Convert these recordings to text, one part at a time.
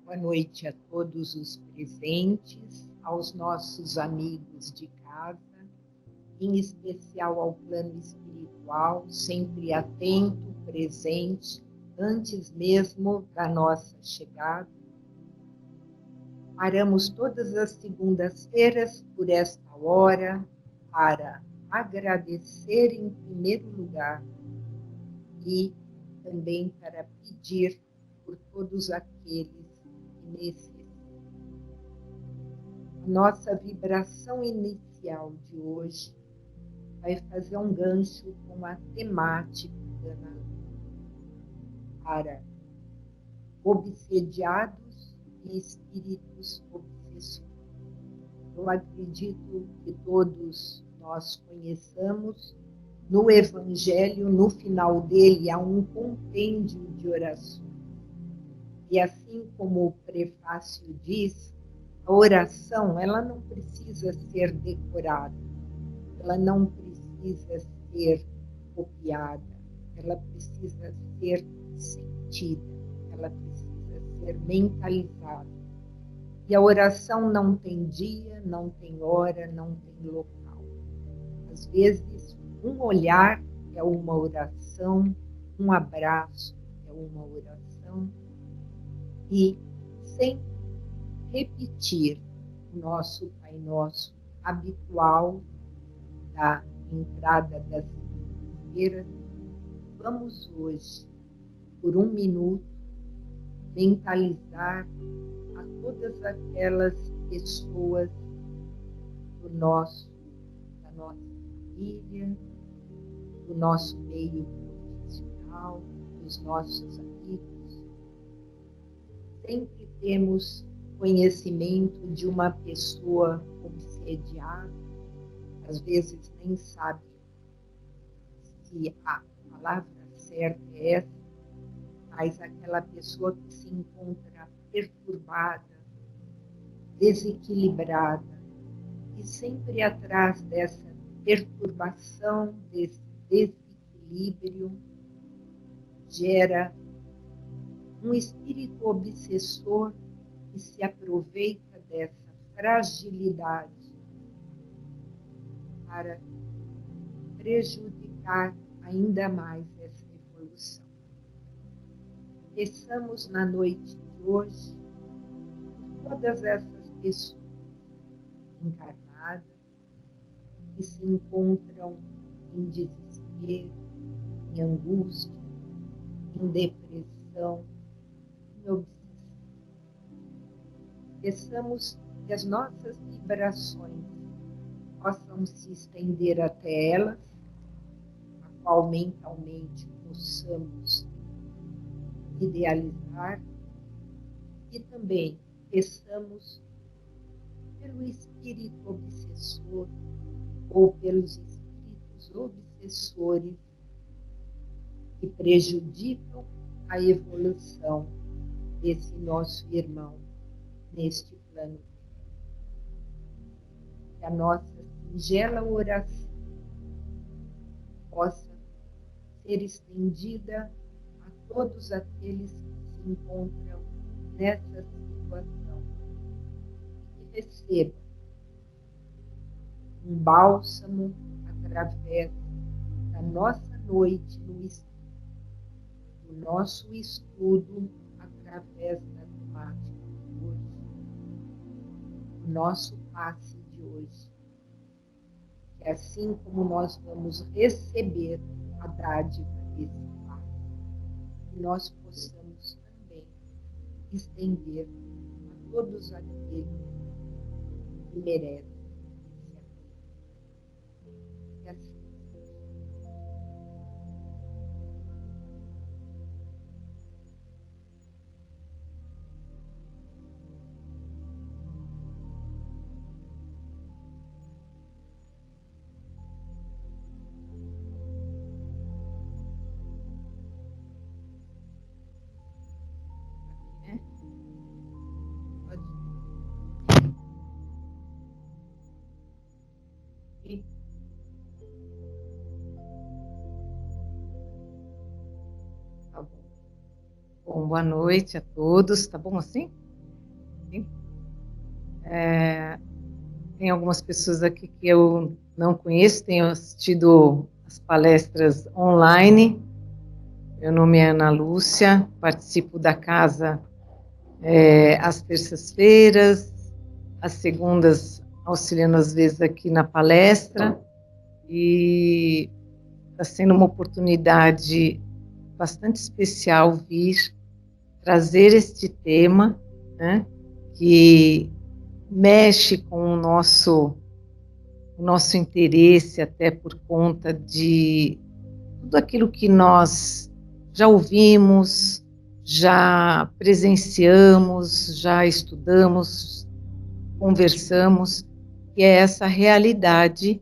Boa noite a todos os presentes, aos nossos amigos de casa, em especial ao plano espiritual, sempre atento, presente, antes mesmo da nossa chegada. Paramos todas as segundas-feiras por esta hora para agradecer em primeiro lugar e também para pedir por todos aqueles que necessitam. A nossa vibração inicial de hoje vai fazer um gancho com a temática da Ana para obsediados e espíritos obsessores. Eu acredito que todos nós conheçamos. No Evangelho, no final dele, há um compêndio de orações. E assim como o prefácio diz, a oração, ela não precisa ser decorada, ela não precisa ser copiada, ela precisa ser sentida, ela precisa ser mentalizada. E a oração não tem dia, não tem hora, não tem local. Às vezes, um olhar é uma oração, um abraço é uma oração, e sem repetir o nosso Pai Nosso habitual da entrada das segunda-feiras, vamos hoje, por um minuto, mentalizar a todas aquelas pessoas da nossa família, do nosso meio profissional, dos nossos amigos. Sempre temos conhecimento de uma pessoa obsediada, às vezes nem sabe se a palavra certa é essa, mas aquela pessoa que se encontra perturbada, desequilibrada, e sempre atrás dessa perturbação, desse desequilíbrio, gera um espírito obsessor que se aproveita dessa fragilidade para prejudicar ainda mais essa evolução. Peçamos na noite de hoje por todas essas pessoas encarnadas que se encontram em desespero, em angústia, em depressão, em obsessão. Peçamos que as nossas vibrações possam se estender até elas, a qual mentalmente possamos idealizar, e também peçamos pelo espírito obsessor ou pelos espíritos obsessores que prejudicam a evolução desse nosso irmão neste plano. Que a nossa singela oração possa ser estendida a todos aqueles que se encontram nessa situação e que recebam um bálsamo através da nossa noite no estudo, do nosso estudo através da temática de hoje, do nosso passe de hoje. Que assim como nós vamos receber a dádiva desse passe, que nós possamos também estender a todos aqueles que merecem. Tá bom. Bom, boa noite a todos. Tá bom assim? Tem algumas pessoas aqui que eu não conheço, tenho assistido as palestras online. Meu nome é Ana Lúcia, participo da casa às terças-feiras, às segundas, auxiliando às vezes aqui na palestra, e está sendo uma oportunidade bastante especial vir trazer este tema, né, que mexe com o nosso interesse, até por conta de tudo aquilo que nós já ouvimos, já presenciamos, já estudamos, conversamos, que é essa realidade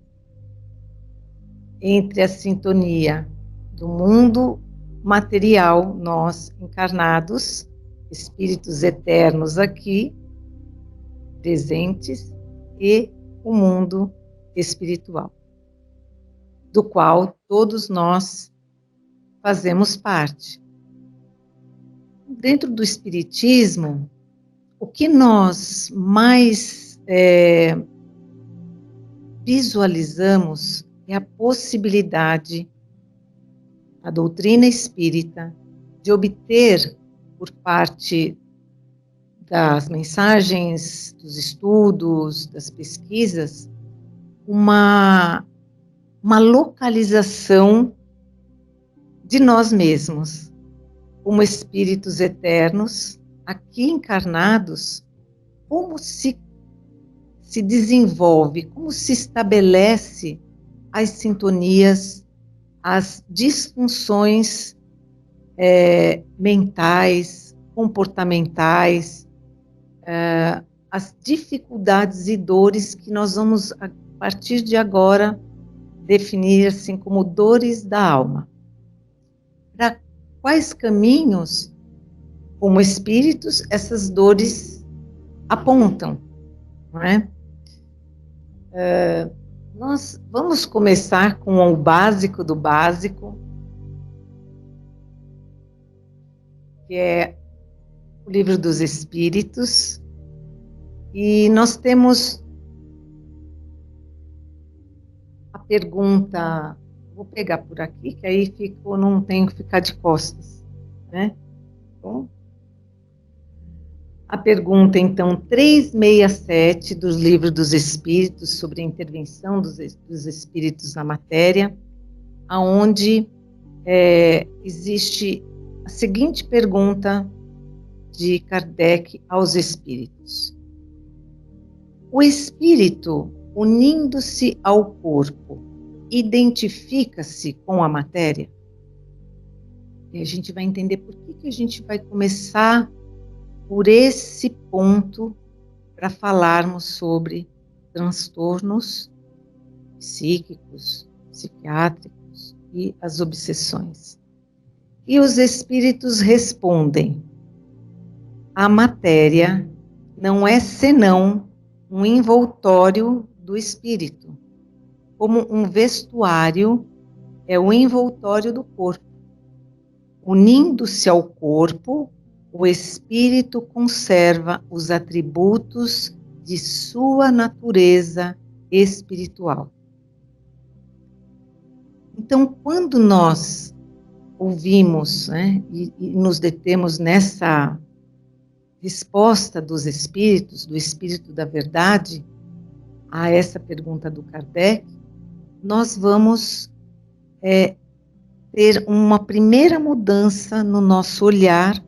entre a sintonia do mundo material, nós encarnados, espíritos eternos aqui, presentes, e o mundo espiritual, do qual todos nós fazemos parte. Dentro do espiritismo, o que nós mais visualizamos é a possibilidade, a doutrina espírita, de obter, por parte das mensagens, dos estudos, das pesquisas, uma localização de nós mesmos, como espíritos eternos, aqui encarnados, como se desenvolve, como se estabelece as sintonias, as disfunções mentais, comportamentais, as dificuldades e dores que nós vamos, a partir de agora, definir assim como dores da alma. Para quais caminhos, como espíritos, essas dores apontam, não é? Nós vamos começar com o básico do básico, que é o Livro dos Espíritos, e nós temos a pergunta, vou pegar por aqui, que aí não tenho que ficar de costas, né? Bom, a pergunta, então, 367 dos Livros dos Espíritos, sobre a intervenção dos espíritos na matéria, aonde existe a seguinte pergunta de Kardec aos espíritos: o espírito, unindo-se ao corpo, identifica-se com a matéria? E a gente vai entender por que a gente vai começar por esse ponto para falarmos sobre transtornos psíquicos, psiquiátricos e as obsessões. E os espíritos respondem: a matéria não é senão um envoltório do espírito, como um vestuário é o envoltório do corpo. Unindo-se ao corpo, o espírito conserva os atributos de sua natureza espiritual. Então, quando nós ouvimos, né, e nos detemos nessa resposta dos espíritos, do Espírito da Verdade, a essa pergunta do Kardec, nós vamos ter uma primeira mudança no nosso olhar,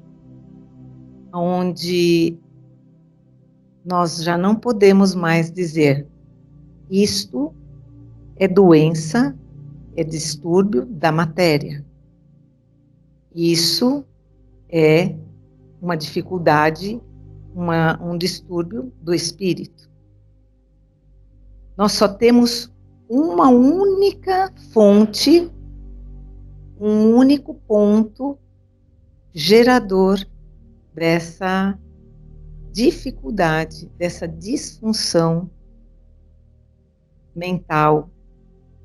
onde nós já não podemos mais dizer isto é doença, é distúrbio da matéria. Isso é uma dificuldade, um distúrbio do espírito. Nós só temos uma única fonte, um único ponto gerador dessa dificuldade, dessa disfunção mental,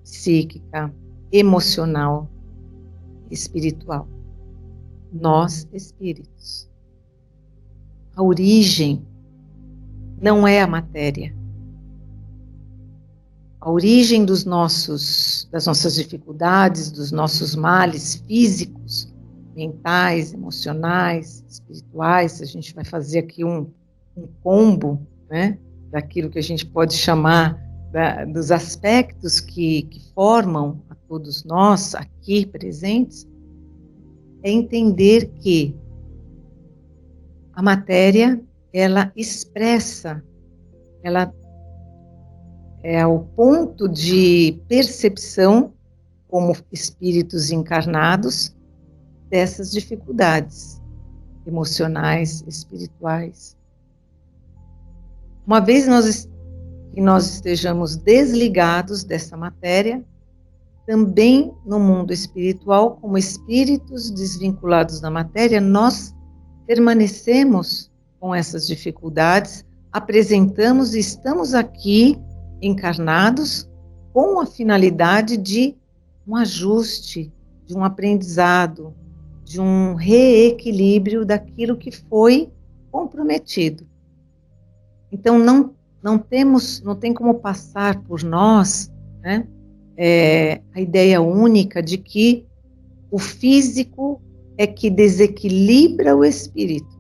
psíquica, emocional, espiritual. Nós, espíritos. A origem não é a matéria. A origem das nossas dificuldades, dos nossos males físicos, mentais, emocionais, espirituais, a gente vai fazer aqui um combo, né, daquilo que a gente pode chamar dos aspectos que formam a todos nós aqui presentes, é entender que a matéria, ela expressa, ela é o ponto de percepção como espíritos encarnados dessas dificuldades emocionais, espirituais. Uma vez que nós estejamos desligados dessa matéria, também no mundo espiritual, como espíritos desvinculados da matéria, nós permanecemos com essas dificuldades, apresentamos e estamos aqui encarnados com a finalidade de um ajuste, de um aprendizado, de um reequilíbrio daquilo que foi comprometido. Então não tem como passar por nós, né, a ideia única de que o físico é que desequilibra o espírito.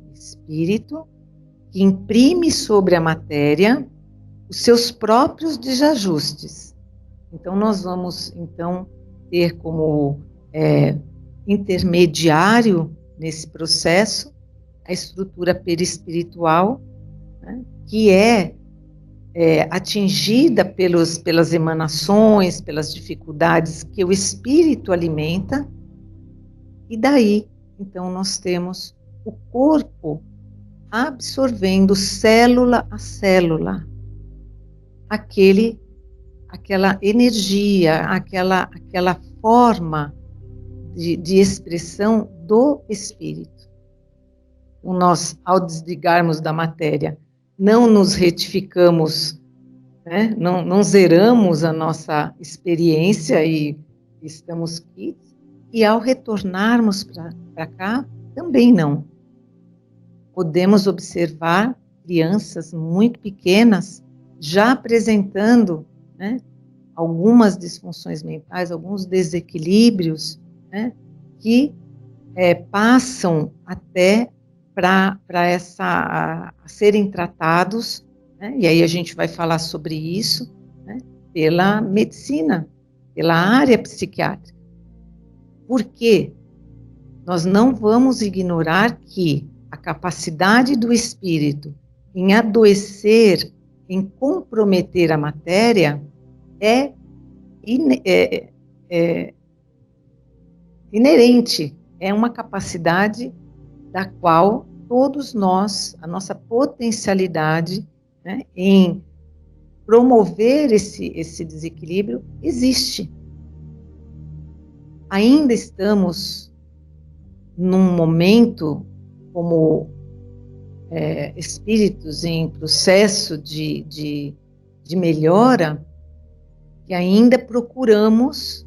O espírito que imprime sobre a matéria os seus próprios desajustes. Então nós vamos ter como intermediário nesse processo a estrutura perispiritual, né, que é atingida pelas emanações, pelas dificuldades que o espírito alimenta, e daí, então, nós temos o corpo absorvendo célula a célula aquela energia, aquela forma de expressão do espírito. Nós, ao desligarmos da matéria, não nos retificamos, né? Não zeramos a nossa experiência e estamos quites, e ao retornarmos para cá, também não. Podemos observar crianças muito pequenas já apresentando, né, algumas disfunções mentais, alguns desequilíbrios, né, que passam até para serem tratados, né, e aí a gente vai falar sobre isso, né, pela medicina, pela área psiquiátrica. Por quê? Nós não vamos ignorar que a capacidade do espírito em adoecer, em comprometer a matéria, é inerente, é uma capacidade da qual todos nós, a nossa potencialidade, né, em promover esse desequilíbrio existe. Ainda estamos num momento como espíritos em processo de melhora, que ainda procuramos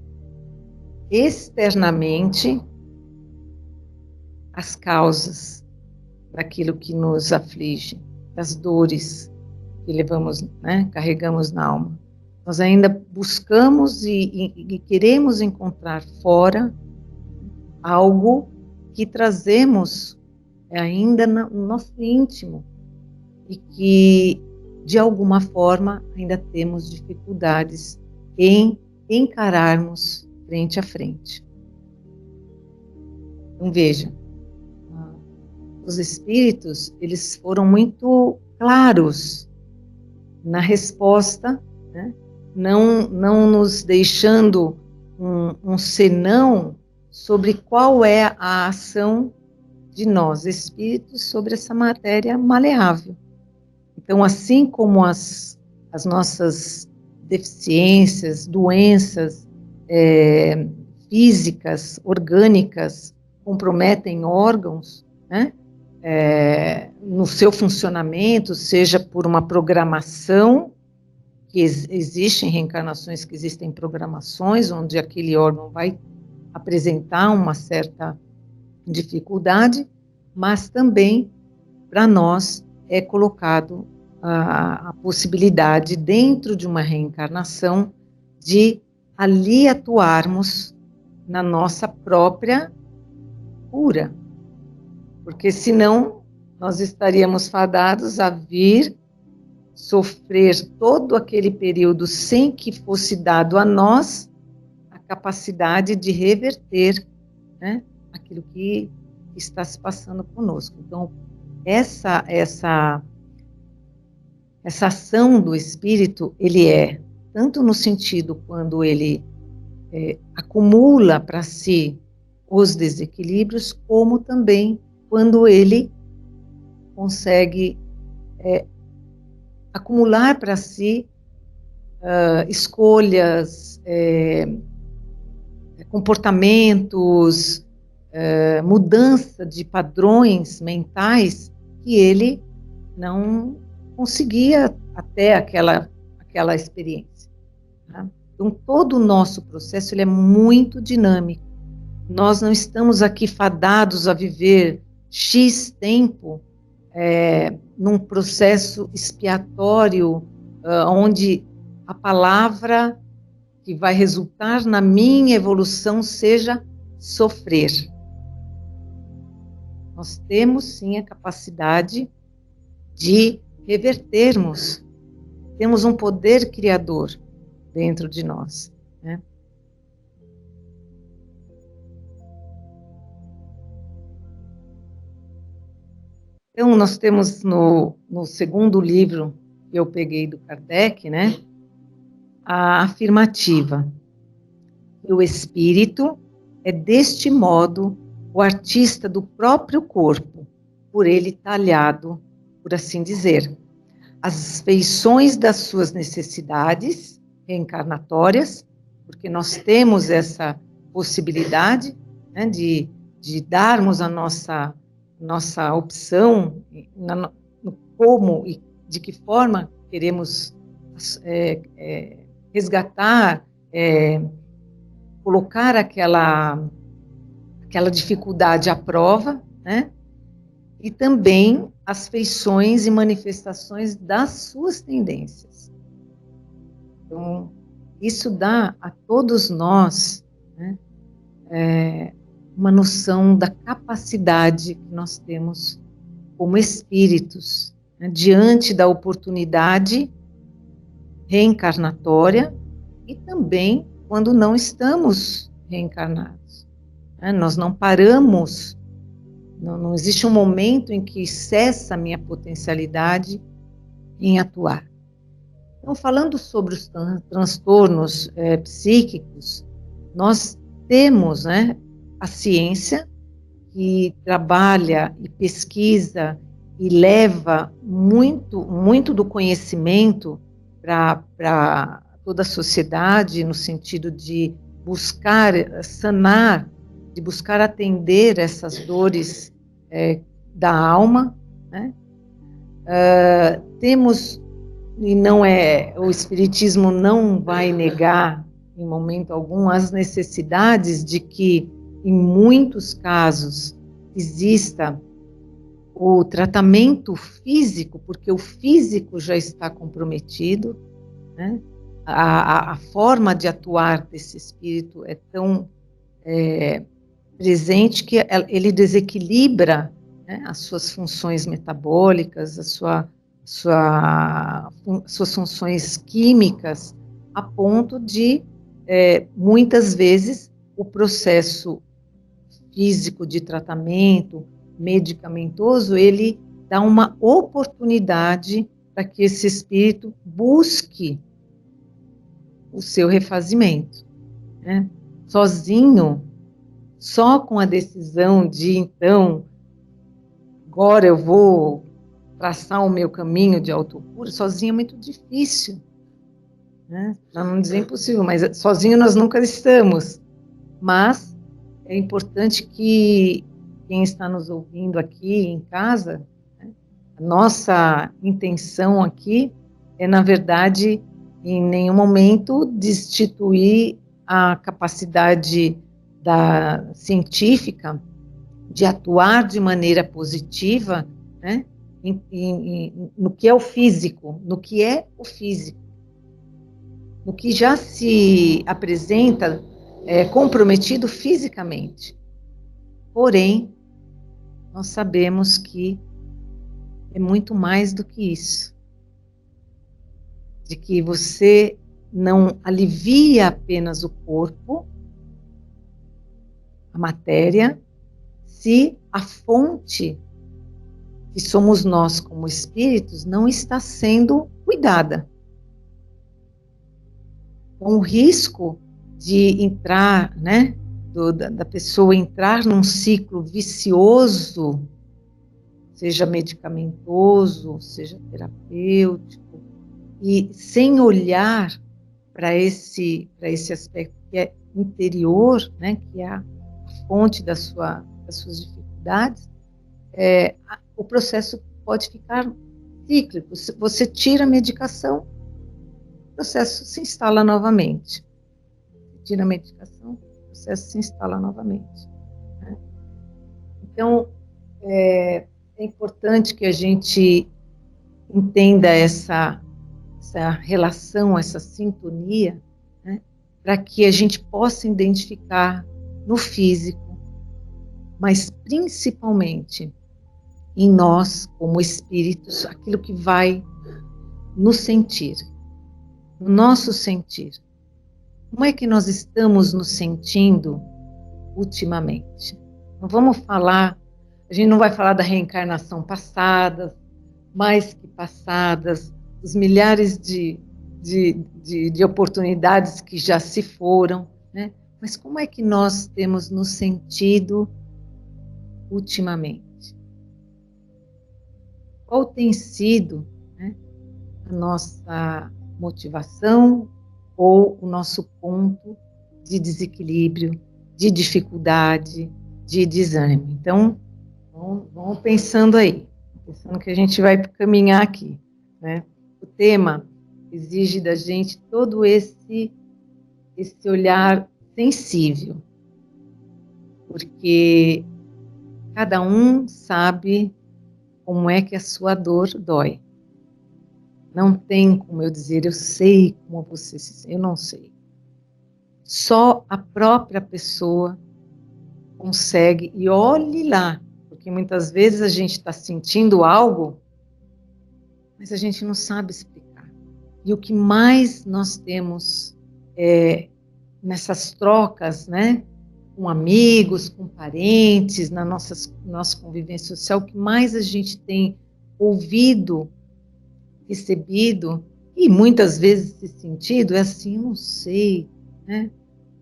externamente as causas daquilo que nos aflige, das dores que levamos, né, carregamos na alma. Nós ainda buscamos e queremos encontrar fora algo que trazemos ainda no nosso íntimo e que, de alguma forma, ainda temos dificuldades em encararmos frente a frente. Então, veja, os espíritos, eles foram muito claros na resposta, né? não nos deixando um senão sobre qual é a ação de nós, espíritos, sobre essa matéria maleável. Então, assim como as nossas deficiências, doenças físicas, orgânicas, comprometem órgãos, né, no seu funcionamento, seja por uma programação, que existem reencarnações que existem programações, onde aquele órgão vai apresentar uma certa dificuldade, mas também para nós é colocado a possibilidade, dentro de uma reencarnação, de ali atuarmos na nossa própria cura, porque senão nós estaríamos fadados a vir sofrer todo aquele período sem que fosse dado a nós a capacidade de reverter, né, aquilo que está se passando conosco. Então, essa ação do espírito, ele é tanto no sentido quando ele acumula para si os desequilíbrios, como também quando ele consegue acumular para si escolhas, comportamentos, mudança de padrões mentais que ele não conseguia até aquela experiência, né? Então, todo o nosso processo ele é muito dinâmico. Nós não estamos aqui fadados a viver X tempo num processo expiatório, onde a palavra que vai resultar na minha evolução seja sofrer. Nós temos sim a capacidade de revertermos, temos um poder criador dentro de nós, né? Então, nós temos no segundo livro que eu peguei do Kardec, né, a afirmativa: o espírito é deste modo o artista do próprio corpo, por ele talhado, por assim dizer, as feições das suas necessidades reencarnatórias, porque nós temos essa possibilidade, né, de darmos a nossa opção no como e de que forma queremos resgatar, colocar aquela dificuldade à prova, né? E também as feições e manifestações das suas tendências. Então, isso dá a todos nós, né, uma noção da capacidade que nós temos como espíritos, né, diante da oportunidade reencarnatória e também quando não estamos reencarnados, né? Nós não paramos, não existe um momento em que cessa a minha potencialidade em atuar. Então, falando sobre os transtornos psíquicos, nós temos, né, a ciência que trabalha e pesquisa e leva muito do conhecimento para toda a sociedade, no sentido de buscar sanar, de buscar atender essas dores da alma, né? Temos, e não o Espiritismo não vai negar em momento algum as necessidades de que, em muitos casos, exista o tratamento físico, porque o físico já está comprometido, né? A forma de atuar desse espírito é tão presente que ele desequilibra, né, as suas funções metabólicas, suas funções químicas, a ponto de, muitas vezes, o processo físico de tratamento medicamentoso, ele dá uma oportunidade para que esse espírito busque o seu refazimento, né? Sozinho, só com a decisão de, então, agora eu vou traçar o meu caminho de autocura, sozinho é muito difícil, né? Para não dizer impossível, mas sozinho nós nunca estamos. Mas é importante que quem está nos ouvindo aqui em casa, né, a nossa intenção aqui é, na verdade, em nenhum momento destituir a capacidade científica de atuar de maneira positiva, né, no que é o físico, no que é o físico, no que já se apresenta comprometido fisicamente. Porém, nós sabemos que é muito mais do que isso. De que você não alivia apenas o corpo, a matéria, se a fonte, que somos nós como espíritos, não está sendo cuidada. Então, o risco de entrar, né, da pessoa entrar num ciclo vicioso, seja medicamentoso, seja terapêutico, e sem olhar para esse aspecto que é interior, né, que é a fonte das suas dificuldades, o processo pode ficar cíclico. Se você tira a medicação, o processo se instala novamente. Você tira a medicação, o processo se instala novamente. Né? Então, é importante que a gente entenda essa relação, essa sintonia, né, para que a gente possa identificar no físico, mas principalmente em nós, como espíritos, aquilo que vai nos sentir, no nosso sentir. Como é que nós estamos nos sentindo ultimamente? Não vamos falar, a gente não vai falar da reencarnação passada, mais que passadas, os milhares de oportunidades que já se foram, né? Mas como é que nós temos nos sentido ultimamente? Qual tem sido, né, a nossa motivação ou o nosso ponto de desequilíbrio, de dificuldade, de desânimo? Então, vamos pensando aí, pensando que a gente vai caminhar aqui, né? O tema exige da gente todo esse olhar sensível, porque cada um sabe como é que a sua dor dói. Não tem como eu dizer, eu sei como você se sente, eu não sei. Só a própria pessoa consegue, e olhe lá, porque muitas vezes a gente está sentindo algo, mas a gente não sabe explicar. E o que mais nós temos nessas trocas, né, com amigos, com parentes, na nossa convivência social, o que mais a gente tem ouvido, recebido, e muitas vezes se sentido, é assim, eu não sei, né,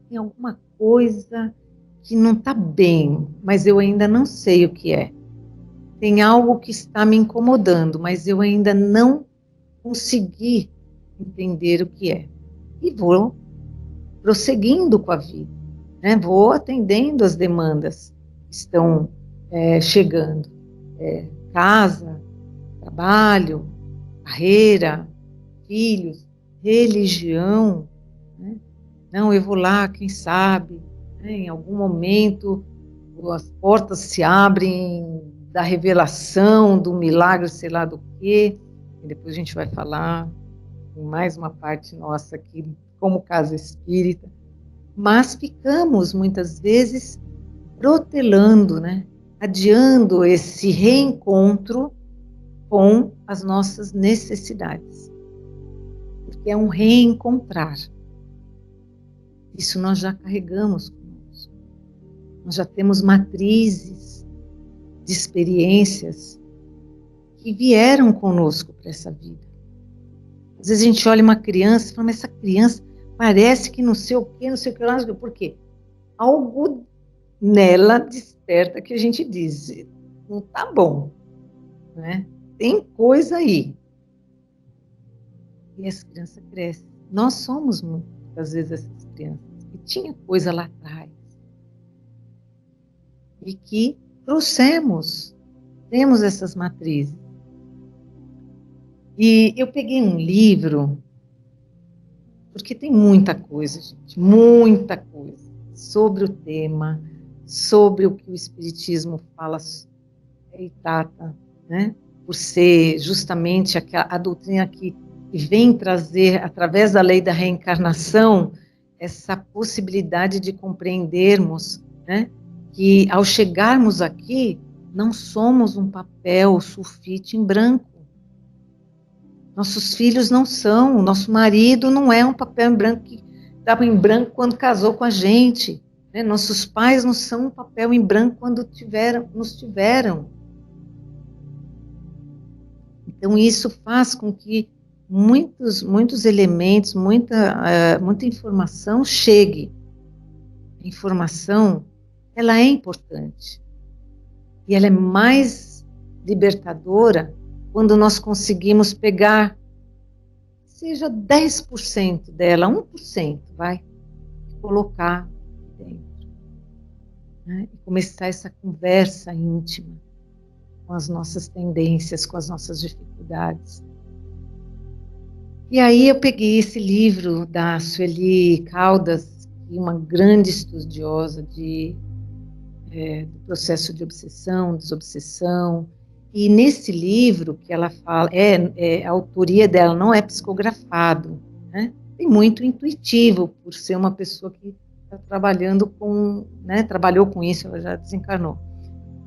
tem alguma coisa que não está bem, mas eu ainda não sei o que é. Tem algo que está me incomodando, mas eu ainda não consegui entender o que é. E vou prosseguindo com a vida, né? Vou atendendo as demandas que estão chegando. Casa, trabalho, carreira, filhos, religião. Né? Não, eu vou lá, quem sabe, né? Em algum momento as portas se abrem da revelação, do milagre, sei lá do quê. E depois a gente vai falar em mais uma parte nossa aqui, como casa espírita. Mas ficamos, muitas vezes, protelando, né? Adiando esse reencontro com as nossas necessidades. Porque é um reencontrar. Isso nós já carregamos conosco. Nós já temos matrizes de experiências que vieram conosco para essa vida. Às vezes a gente olha uma criança e fala, mas essa criança parece que não sei o quê, não sei o que lá, por quê? Algo nela desperta que a gente diz, não tá bom, né? Tem coisa aí. E as crianças crescem. Nós somos muitas vezes essas crianças que tinha coisa lá atrás e que trouxemos, temos essas matrizes. E eu peguei um livro, porque tem muita coisa, gente, muita coisa sobre o tema. sobre o que o Espiritismo fala e trata, né? Por ser justamente a doutrina que vem trazer, através da lei da reencarnação, essa possibilidade de compreendermos, né, que ao chegarmos aqui, não somos um papel sulfite em branco. Nossos filhos não são, nosso marido não é um papel em branco que estava em branco quando casou com a gente. Né? Nossos pais não são um papel em branco quando nos tiveram. Então, isso faz com que muitos elementos, muita informação chegue. A informação, ela é importante. E ela é mais libertadora quando nós conseguimos pegar, seja 10% dela, 1%, vai, e colocar dentro. Né? E começar essa conversa íntima com as nossas tendências, com as nossas dificuldades. E aí eu peguei esse livro da Sueli Caldas, uma grande estudiosa do processo de obsessão, desobsessão, e nesse livro que ela fala, a autoria dela não é psicografado, né? É muito intuitivo, por ser uma pessoa que está trabalhando com, né, trabalhou com isso, ela já desencarnou,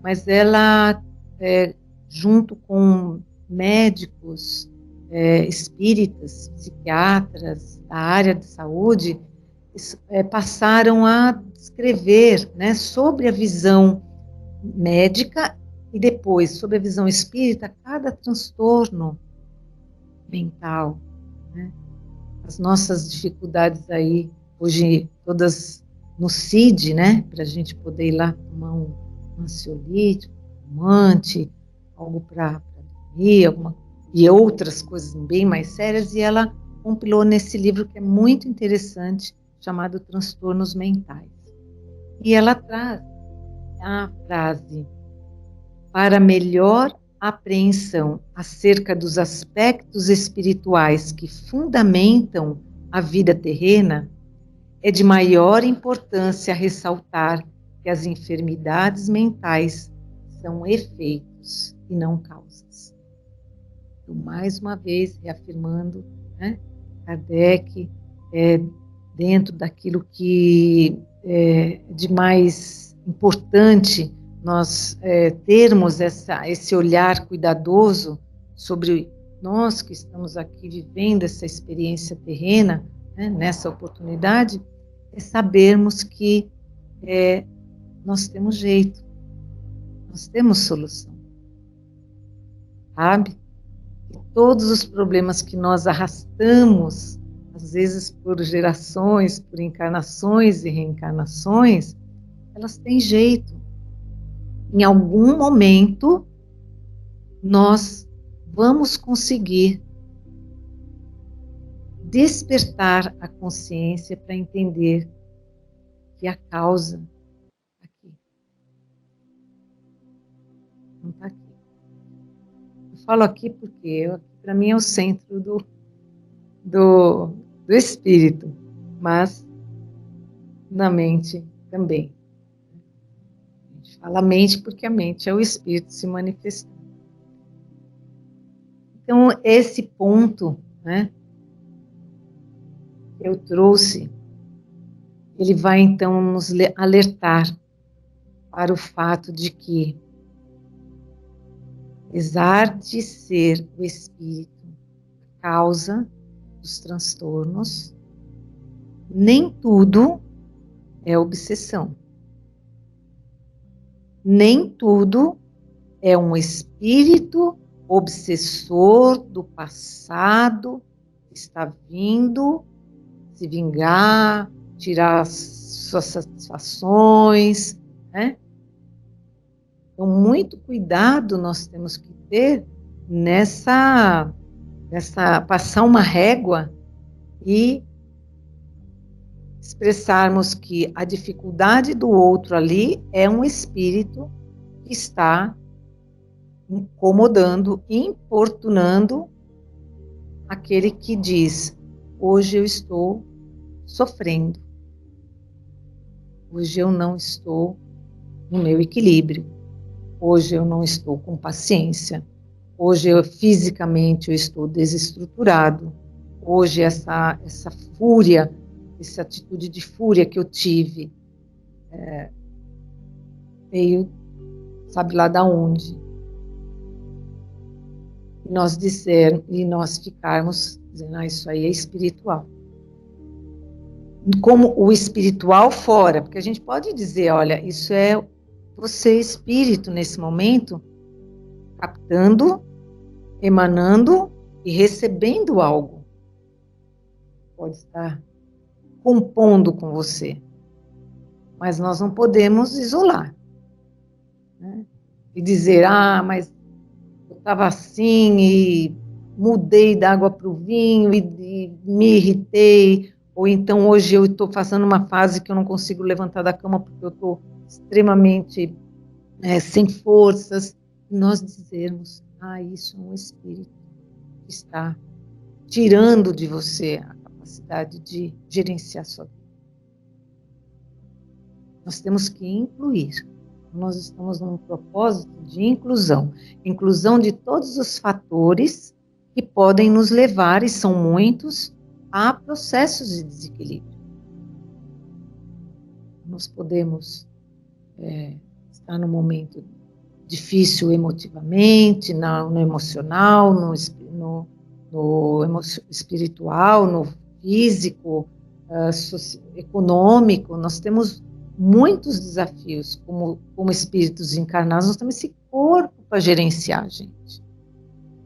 mas ela, junto com médicos, espíritas, psiquiatras da área de saúde, passaram a escrever, né, sobre a visão médica e depois sobre a visão espírita, cada transtorno mental, né? As nossas dificuldades aí, hoje todas no CID, né, para a gente poder ir lá tomar um ansiolítico, calmante, algo para dormir, e outras coisas bem mais sérias, e ela compilou nesse livro que é muito interessante, chamado Transtornos Mentais. E ela traz a frase: para melhor apreensão acerca dos aspectos espirituais que fundamentam a vida terrena, é de maior importância ressaltar que as enfermidades mentais são efeitos e não causas. Então, mais uma vez, reafirmando, né, Kardec, dentro daquilo que é de mais importante, nós termos esse olhar cuidadoso sobre nós que estamos aqui vivendo essa experiência terrena, né, nessa oportunidade, é sabermos que nós temos jeito, nós temos solução, sabe? E todos os problemas que nós arrastamos, às vezes por gerações, por encarnações e reencarnações, elas têm jeito. Em algum momento, nós vamos conseguir despertar a consciência para entender que a causa está aqui. Não está aqui. Eu falo aqui porque para mim é o centro do espírito, mas na mente também. A gente fala mente porque a mente é o espírito se manifestando. Então, esse ponto, né, que eu trouxe, ele vai então nos alertar para o fato de que, apesar de ser o espírito a causa dos transtornos, nem tudo é obsessão. Nem tudo é um espírito obsessor do passado que está vindo se vingar, tirar as suas satisfações, né? Então, muito cuidado nós temos que ter nessa passar uma régua e expressarmos que a dificuldade do outro ali é um espírito que está incomodando, importunando aquele que diz: hoje eu estou sofrendo, hoje eu não estou no meu equilíbrio. Hoje eu não estou com paciência. Hoje fisicamente eu estou desestruturado. Hoje essa fúria, essa atitude de fúria que eu tive, veio, sabe lá da onde? E nós ficarmos dizendo, isso aí é espiritual. Como o espiritual fora, porque a gente pode dizer, olha, isso é você espírito nesse momento, captando, emanando e recebendo algo. Pode estar compondo com você. Mas nós não podemos isolar. Né? E dizer, mas eu estava assim e mudei da água para o vinho e me irritei, ou então hoje eu estou passando uma fase que eu não consigo levantar da cama porque eu estou extremamente sem forças. E nós dizermos, isso é um espírito que está tirando de você a capacidade de gerenciar sua vida. Nós temos que incluir. Nós estamos num propósito de inclusão. Inclusão de todos os fatores que podem nos levar, e são muitos, a processos de desequilíbrio. Nós podemos estar num momento difícil emotivamente, no emocional, no espiritual, no físico, econômico. Nós temos muitos desafios como espíritos encarnados. Nós temos esse corpo para gerenciar, gente.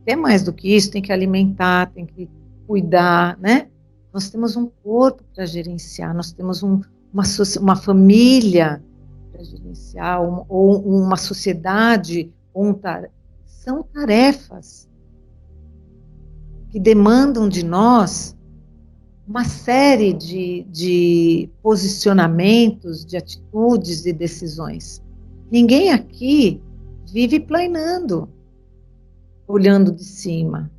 Até mais do que isso, tem que alimentar, tem que cuidar, né? Nós temos um corpo para gerenciar, nós temos uma família para gerenciar, ou uma sociedade, são tarefas que demandam de nós uma série de posicionamentos, de atitudes e decisões. Ninguém aqui vive planando, olhando de cima.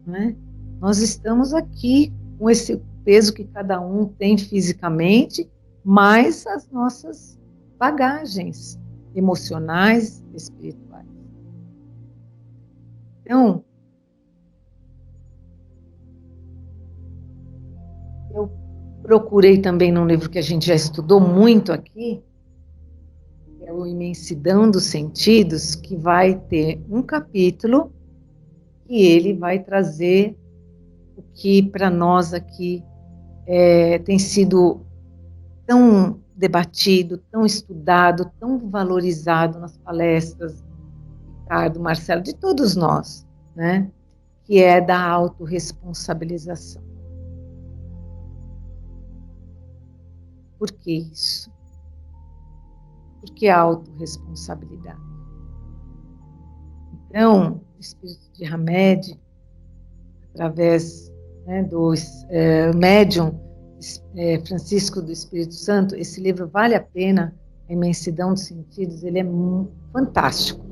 Né? Nós estamos aqui com esse peso que cada um tem fisicamente, mais as nossas bagagens emocionais, espirituais. Então, eu procurei também num livro que a gente já estudou muito aqui, que é o Imensidão dos Sentidos, que vai ter um capítulo e ele vai trazer o que para nós aqui tem sido tão debatido, tão estudado, tão valorizado nas palestras de Ricardo, Marcelo, de todos nós, né? Que é da autorresponsabilização. Por que isso? Por que a autorresponsabilidade? Então, o espírito de Hamed, através do médium Francisco do Espírito Santo, esse livro vale a pena, A Imensidão dos Sentidos, ele é fantástico.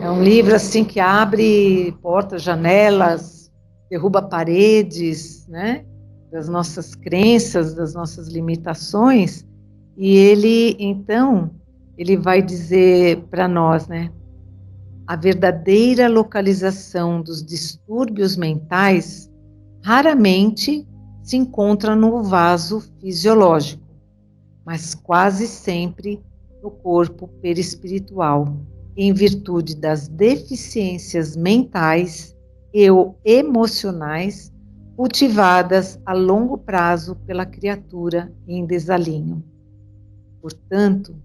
É um livro assim que abre portas, janelas, derruba paredes, né, das nossas crenças, das nossas limitações, e ele, então, ele vai dizer para nós, né, a verdadeira localização dos distúrbios mentais raramente se encontra no vaso fisiológico, mas quase sempre no corpo perispiritual, em virtude das deficiências mentais e emocionais cultivadas a longo prazo pela criatura em desalinho. Portanto,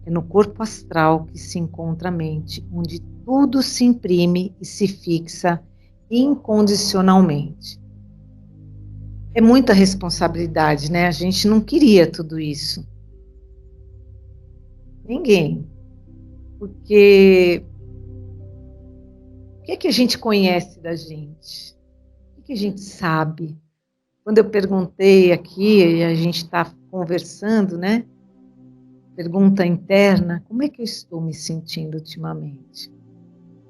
é no corpo astral que se encontra a mente, onde tudo se imprime e se fixa incondicionalmente. É muita responsabilidade, né? A gente não queria tudo isso. Ninguém. Porque o que é que a gente conhece da gente? O que a gente sabe? Quando eu perguntei aqui, e a gente está conversando, né? Pergunta interna, como é que eu estou me sentindo ultimamente?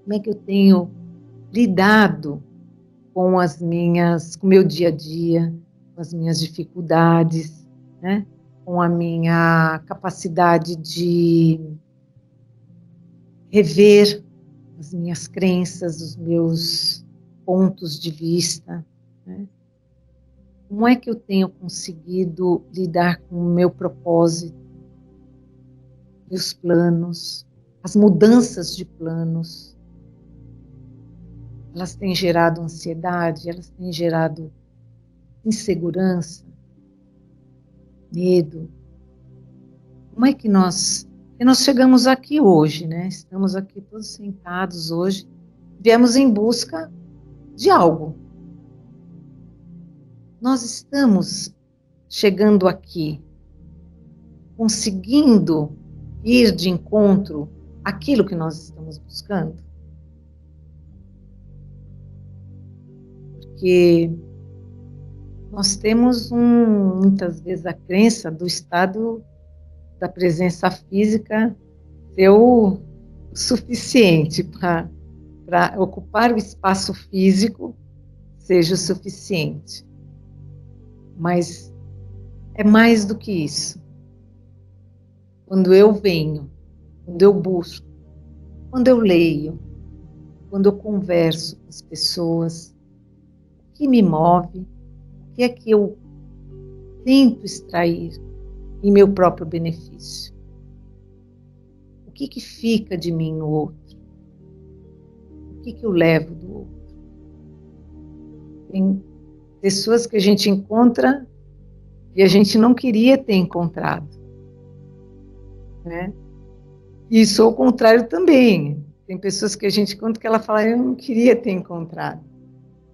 Como é que eu tenho lidado com o meu dia a dia, com as minhas dificuldades, né? com a minha capacidade de rever as minhas crenças, os meus pontos de vista, né? Como é que eu tenho conseguido lidar com o meu propósito, meus planos, as mudanças de planos? Elas têm gerado ansiedade, elas têm gerado insegurança, medo. Como é que nós chegamos aqui hoje, né? Estamos aqui todos sentados hoje, viemos em busca de algo. Nós estamos chegando aqui, conseguindo ir de encontro àquilo que nós estamos buscando? Porque nós temos muitas vezes a crença do estado da presença física ser o suficiente para ocupar o espaço físico, seja o suficiente. Mas é mais do que isso. Quando eu venho, quando eu busco, quando eu leio, quando eu converso com as pessoas, o que me move, o que é que eu tento extrair em meu próprio benefício? O que que fica de mim no outro? O que que eu levo do outro? Tem pessoas que a gente encontra e a gente não queria ter encontrado, né? E isso ao contrário também. Tem pessoas que a gente encontra que ela fala, eu não queria ter encontrado.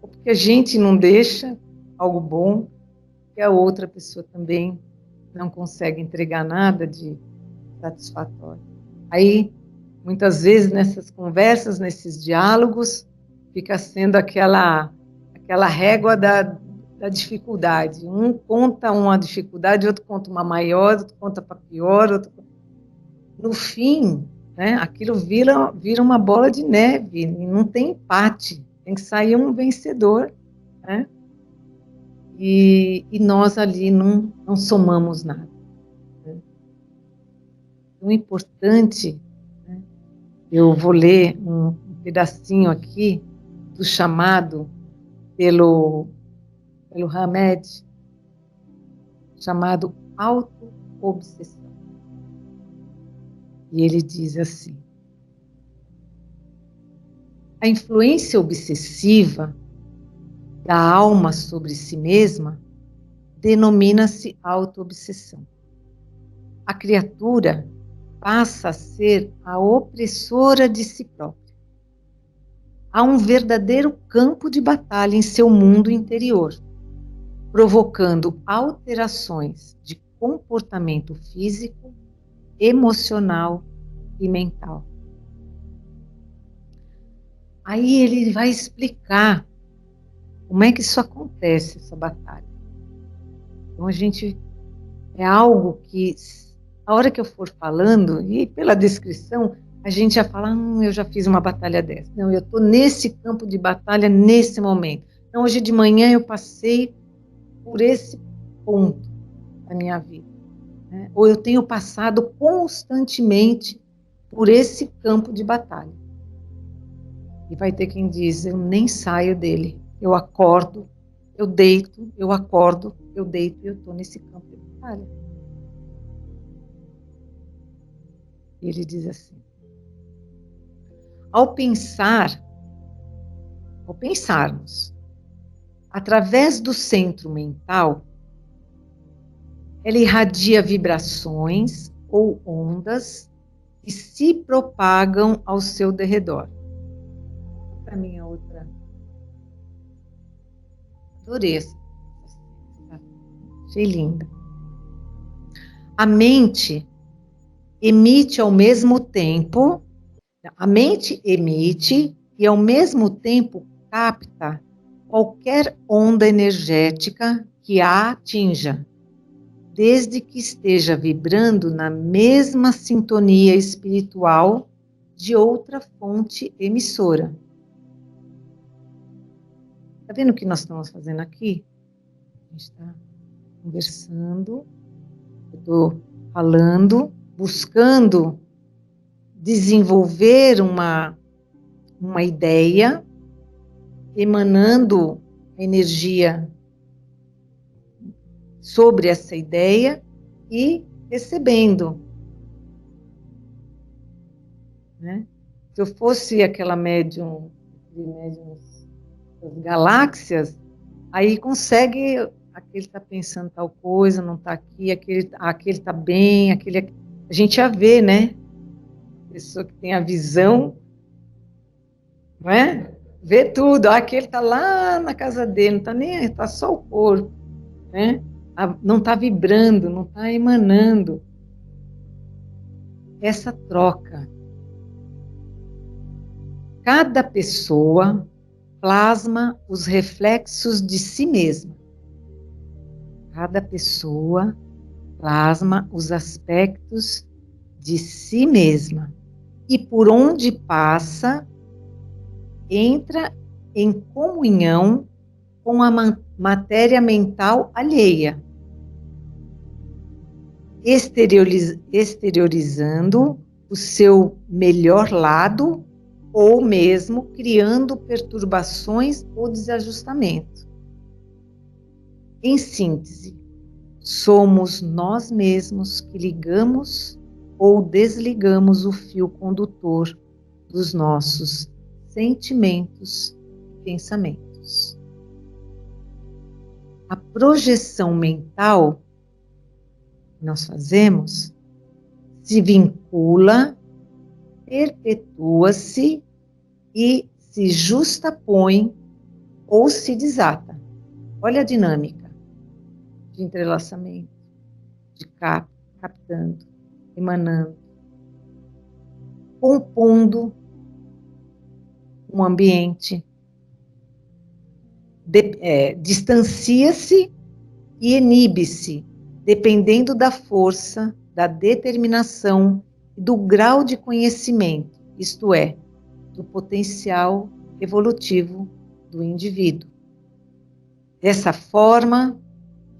Ou porque a gente não deixa algo bom, que a outra pessoa também não consegue entregar nada de satisfatório. Aí, muitas vezes, nessas conversas, nesses diálogos, fica sendo aquela régua da dificuldade. Um conta uma dificuldade, outro conta uma maior, outro conta para pior. No fim, né, aquilo vira uma bola de neve, não tem empate, tem que sair um vencedor, né? E nós ali não somamos nada. Né? Então, é importante, né? Eu vou ler um pedacinho aqui do chamado pelo Hamed, chamado auto-obsessão. E ele diz assim: a influência obsessiva da alma sobre si mesma denomina-se auto-obsessão. A criatura passa a ser a opressora de si própria. Há um verdadeiro campo de batalha em seu mundo interior, provocando alterações de comportamento físico, emocional e mental. Aí ele vai explicar como é que isso acontece, essa batalha. Então é algo que, a hora que eu for falando, e pela descrição, a gente já fala, eu já fiz uma batalha dessa. Não, eu estou nesse campo de batalha nesse momento. Então, hoje de manhã eu passei por esse ponto da minha vida. Né? Ou eu tenho passado constantemente por esse campo de batalha. E vai ter quem diz, eu nem saio dele. Eu acordo, eu deito, eu acordo, eu deito e eu estou nesse campo de batalha. E ele diz assim, ao pensarmos, através do centro mental, ela irradia vibrações ou ondas que se propagam ao seu derredor. Para mim, a outra. Adorei essa. Achei linda. A mente emite ao mesmo tempo, a mente emite e ao mesmo tempo capta qualquer onda energética que a atinja, desde que esteja vibrando na mesma sintonia espiritual de outra fonte emissora. Está vendo o que nós estamos fazendo aqui? A gente está conversando, eu estou falando, buscando desenvolver uma ideia, emanando energia sobre essa ideia e recebendo, né? Se eu fosse aquela médium das galáxias, aí consegue, aquele está pensando tal coisa, não está aqui, aquele está bem, a gente já vê, né? A pessoa que tem a visão, não é? Vê tudo, aquele está lá na casa dele, não está nem aí, está só o corpo, né? Não está vibrando, não está emanando. Essa troca. Cada pessoa plasma os reflexos de si mesma. Cada pessoa plasma os aspectos de si mesma. E por onde passa, entra em comunhão com a matéria mental alheia, exteriorizando o seu melhor lado ou mesmo criando perturbações ou desajustamento. Em síntese, somos nós mesmos que ligamos ou desligamos o fio condutor dos nossos sentimentos e pensamentos. A projeção mental que nós fazemos se vincula, perpetua-se e se justapõe ou se desata. Olha a dinâmica de entrelaçamento, de captando, emanando, compondo um ambiente, distancia-se e inibe-se, dependendo da força, da determinação e do grau de conhecimento, isto é, do potencial evolutivo do indivíduo. Dessa forma,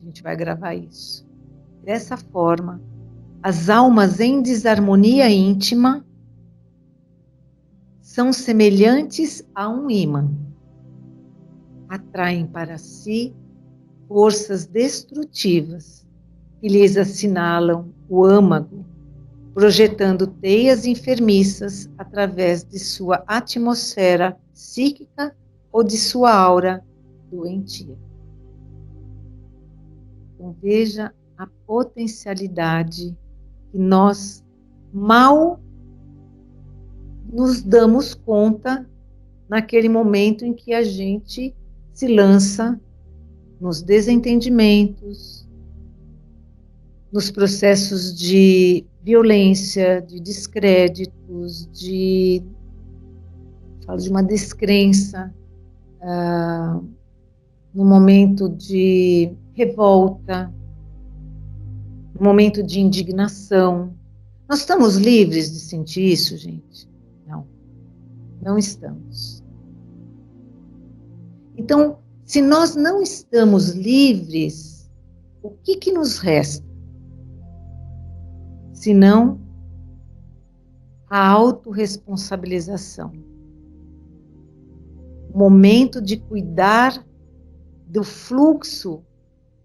a gente vai gravar isso. Dessa forma, as almas em desarmonia íntima são semelhantes a um ímã. Atraem para si forças destrutivas que lhes assinalam o âmago, projetando teias enfermiças através de sua atmosfera psíquica ou de sua aura doentia. Então, veja a potencialidade que nós mal nos damos conta naquele momento em que a gente se lança nos desentendimentos, nos processos de violência, de descréditos, falo de uma descrença, no momento de revolta, no momento de indignação. Nós estamos livres de sentir isso, gente? Não, não estamos. Então, se nós não estamos livres, o que nos resta? Senão a autorresponsabilização. O momento de cuidar do fluxo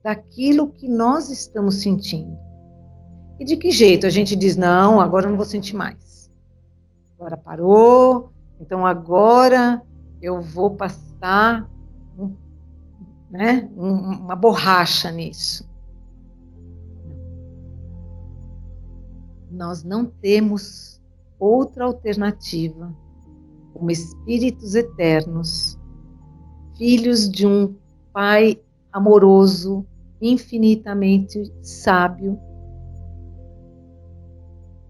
daquilo que nós estamos sentindo. E de que jeito? A gente diz, não, agora eu não vou sentir mais. Agora parou, então agora eu vou passar uma borracha nisso. Nós não temos outra alternativa, como espíritos eternos, filhos de um Pai amoroso, infinitamente sábio,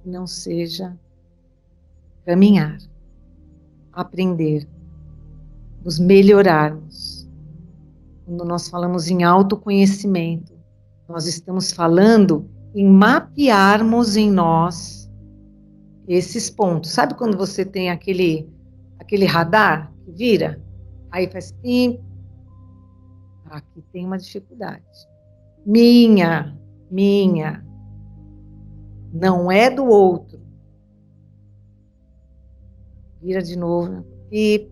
que não seja caminhar, aprender, nos melhorarmos. Quando nós falamos em autoconhecimento, nós estamos falando em mapearmos em nós esses pontos. Sabe quando você tem aquele radar que vira? Aí faz pim. Aqui tem uma dificuldade. Minha. não é do outro. Vira de novo. E,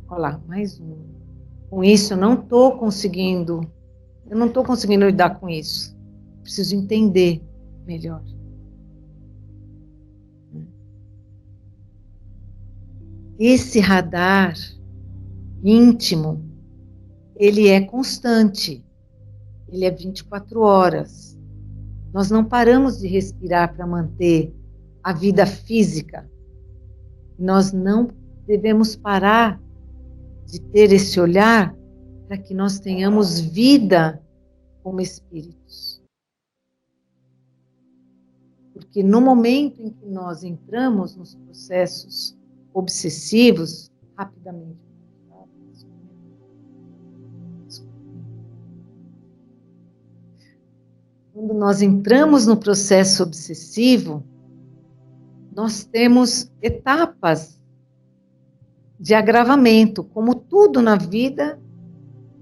olha lá, mais um. Com isso, eu não estou conseguindo lidar com isso. Preciso entender melhor. Esse radar íntimo, ele é constante. Ele é 24 horas. Nós não paramos de respirar para manter a vida física. Nós não devemos parar de ter esse olhar para que nós tenhamos vida como espíritos. Porque no momento em que nós entramos nos processos obsessivos, rapidamente, quando nós entramos no processo obsessivo, nós temos etapas de agravamento, como tudo na vida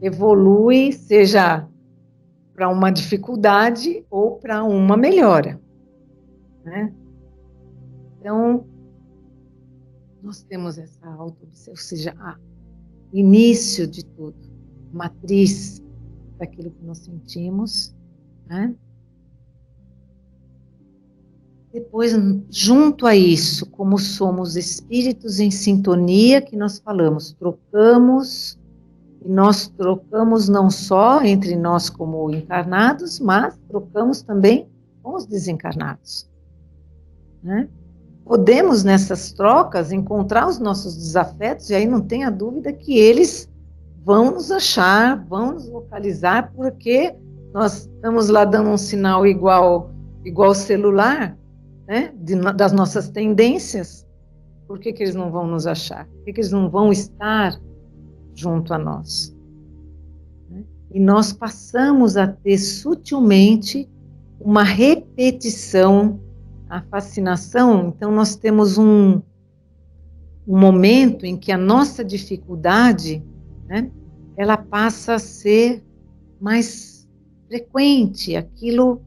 evolui, seja para uma dificuldade ou para uma melhora, né? Então, nós temos essa auto-obsessão, ou seja, o início de tudo, matriz daquilo que nós sentimos, né? Depois, junto a isso, como somos espíritos em sintonia, que nós falamos, trocamos, e nós trocamos não só entre nós como encarnados, mas trocamos também com os desencarnados, né? Podemos, nessas trocas, encontrar os nossos desafetos, e aí não tenha dúvida que eles vão nos achar, vão nos localizar, porque nós estamos lá dando um sinal igual celular, né, das nossas tendências. Por que eles não vão nos achar? Por que eles não vão estar junto a nós? E nós passamos a ter sutilmente uma repetição, a fascinação. Então, nós temos um momento em que a nossa dificuldade, né, ela passa a ser mais frequente, aquilo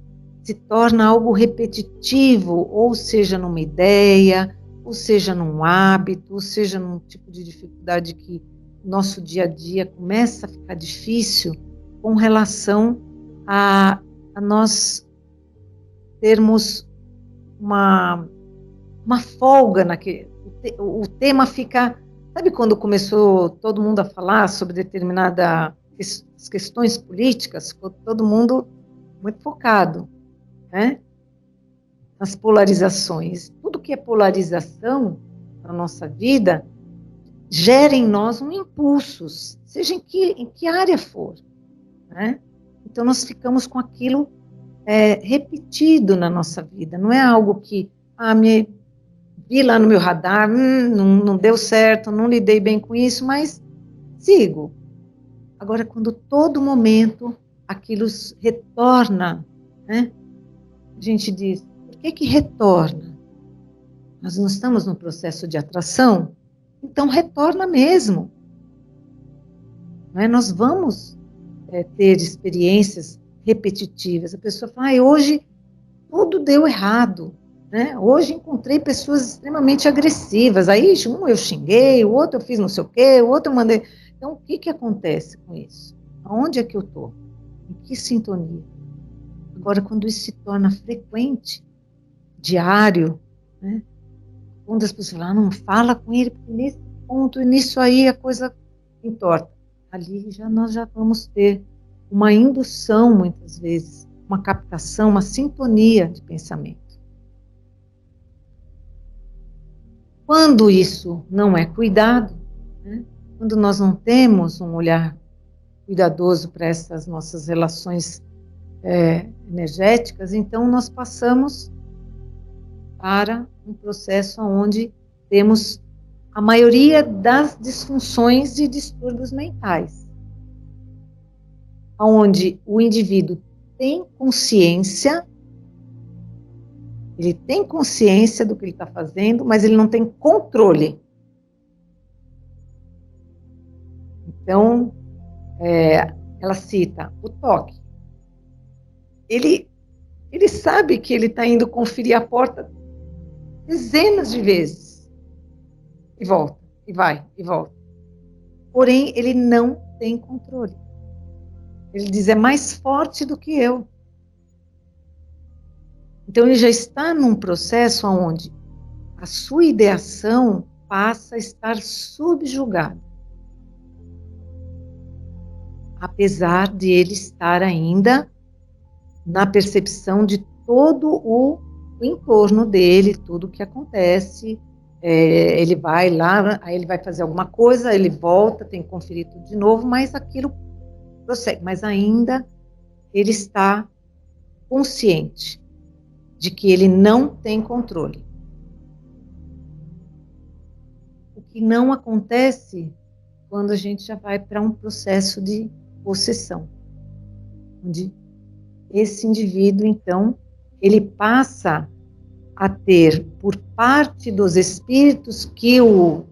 se torna algo repetitivo, ou seja, numa ideia, ou seja, num hábito, ou seja, num tipo de dificuldade que nosso dia a dia começa a ficar difícil com relação a nós termos uma folga naquele. O tema fica. Sabe quando começou todo mundo a falar sobre determinadas questões políticas? Ficou todo mundo muito focado, né, nas polarizações. Tudo que é polarização na nossa vida gera em nós um impulso, seja em que área for, né? Então nós ficamos com aquilo repetido na nossa vida. Não é algo que me vi lá no meu radar, não deu certo, não lidei bem com isso, mas sigo. Agora, quando todo momento aquilo retorna, né? A gente diz, por que retorna? Nós não estamos no processo de atração? Então retorna mesmo. Não é? Nós vamos ter experiências repetitivas. A pessoa fala, hoje tudo deu errado. Né? Hoje encontrei pessoas extremamente agressivas. Aí um eu xinguei, o outro eu fiz não sei o quê, o outro eu mandei. Então, o que acontece com isso? Aonde é que eu estou? Em que sintonia? Agora, quando isso se torna frequente, diário, né? Quando as pessoas falam, não fala com ele, porque nesse ponto, nisso aí a coisa entorta. Ali nós já vamos ter uma indução, muitas vezes, uma captação, uma sintonia de pensamento. Quando isso não é cuidado, né? Quando nós não temos um olhar cuidadoso para essas nossas relações energéticas, então nós passamos para um processo onde temos a maioria das disfunções e distúrbios mentais, onde o indivíduo tem consciência, ele tem consciência do que ele está fazendo, mas ele não tem controle. Então, ela cita o toque. Ele Ele sabe que ele está indo conferir a porta dezenas de vezes. E volta, e vai, e volta. Porém, ele não tem controle. Ele diz, é mais forte do que eu. Então, ele já está num processo onde a sua ideação passa a estar subjugada. Apesar de ele estar ainda na percepção de todo o entorno dele, tudo o que acontece. Ele vai lá, aí ele vai fazer alguma coisa, ele volta, tem que conferir tudo de novo, mas aquilo prossegue. Mas ainda ele está consciente de que ele não tem controle. O que não acontece quando a gente já vai para um processo de possessão, onde esse indivíduo, então, ele passa a ter, por parte dos espíritos que o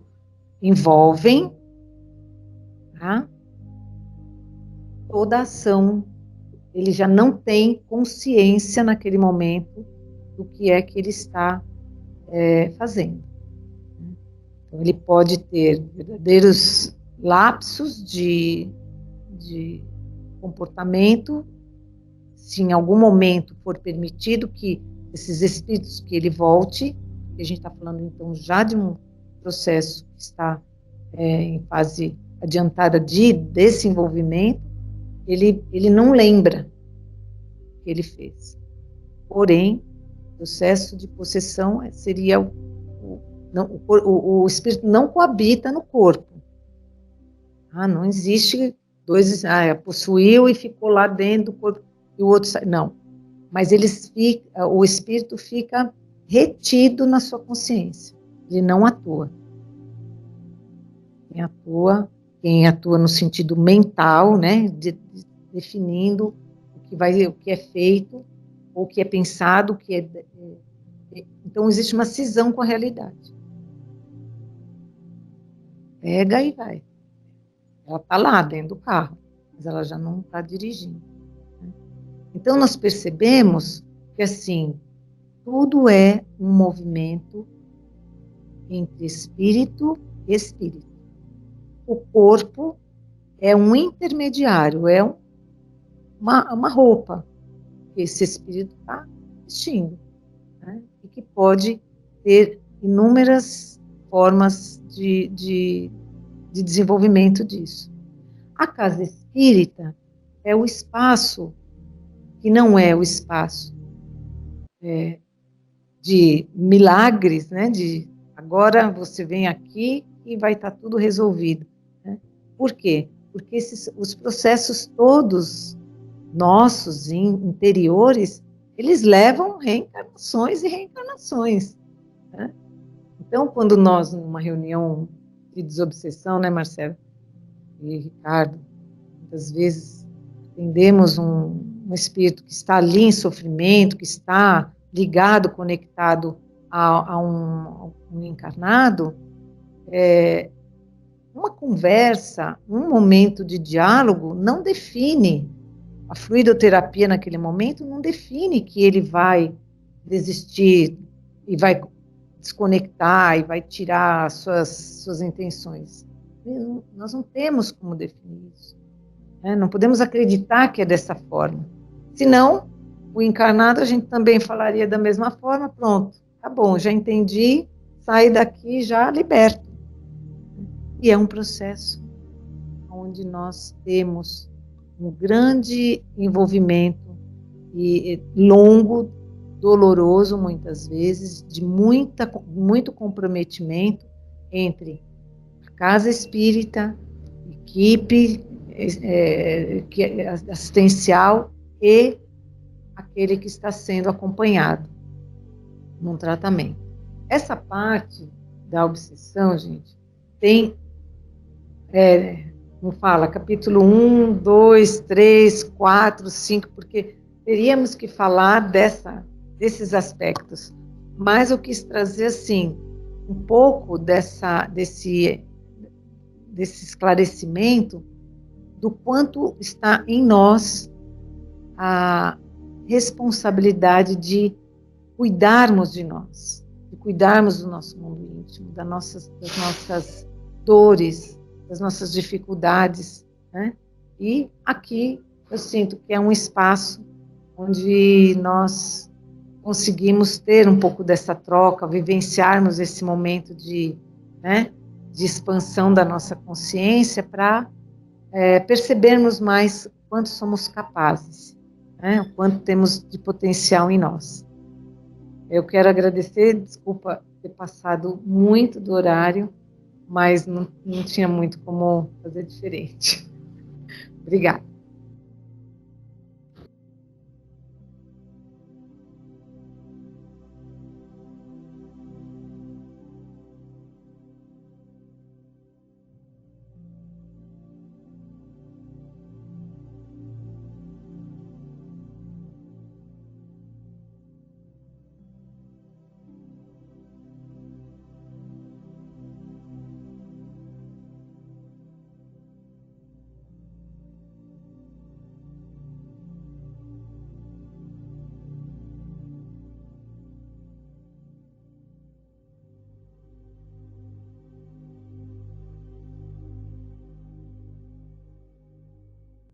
envolvem, tá? Toda a ação. Ele já não tem consciência naquele momento do que é que ele está fazendo. Então, ele pode ter verdadeiros lapsos de comportamento, se em algum momento for permitido que esses espíritos que ele volte, que a gente está falando então já de um processo que está em fase adiantada de desenvolvimento, ele não lembra o que ele fez. Porém, o processo de possessão seria o espírito não coabita no corpo. Não existe dois, possuiu e ficou lá dentro do corpo e o outro sai. Não. Mas o espírito fica retido na sua consciência. Ele não atua. Quem atua no sentido mental, né, definindo o que é feito, o que é pensado, o que é. Então existe uma cisão com a realidade. Pega e vai. Ela está lá dentro do carro, mas ela já não está dirigindo. Então nós percebemos que assim tudo é um movimento entre espírito e espírito. O corpo é um intermediário, é uma roupa que esse espírito está vestindo, né? E que pode ter inúmeras formas de desenvolvimento disso. A casa espírita é o espaço que não é o espaço de milagres, né? De agora você vem aqui e vai estar tudo resolvido. Né? Por quê? Porque os processos todos nossos, interiores, eles levam reencarnações e reencarnações. Né? Então, quando nós, numa reunião de desobsessão, né, Marcelo e Ricardo, muitas vezes atendemos um espírito que está ali em sofrimento, que está ligado, conectado a um encarnado, uma conversa, um momento de diálogo não define, a fluidoterapia naquele momento não define que ele vai desistir e vai desconectar e vai tirar suas intenções. Nós não temos como definir isso. Não podemos acreditar que é dessa forma. Senão, o encarnado a gente também falaria da mesma forma, pronto, tá bom, já entendi, saí daqui já liberto. E é um processo onde nós temos um grande envolvimento e longo, doloroso muitas vezes, de muito comprometimento entre a casa espírita, equipe assistencial e aquele que está sendo acompanhado num tratamento. Essa parte da obsessão, gente, tem, como fala, capítulo 1, 2, 3, 4, 5, porque teríamos que falar desses aspectos. Mas eu quis trazer, assim, um pouco desse esclarecimento do quanto está em nós responsabilidade de cuidarmos de nós, de cuidarmos do nosso mundo íntimo, das nossas dores, das nossas dificuldades, né? E aqui eu sinto que é um espaço onde nós conseguimos ter um pouco dessa troca, vivenciarmos esse momento de, né, de expansão da nossa consciência para percebermos mais quanto somos capazes, né, o quanto temos de potencial em nós. Eu quero agradecer, desculpa ter passado muito do horário, mas não tinha muito como fazer diferente. Obrigada.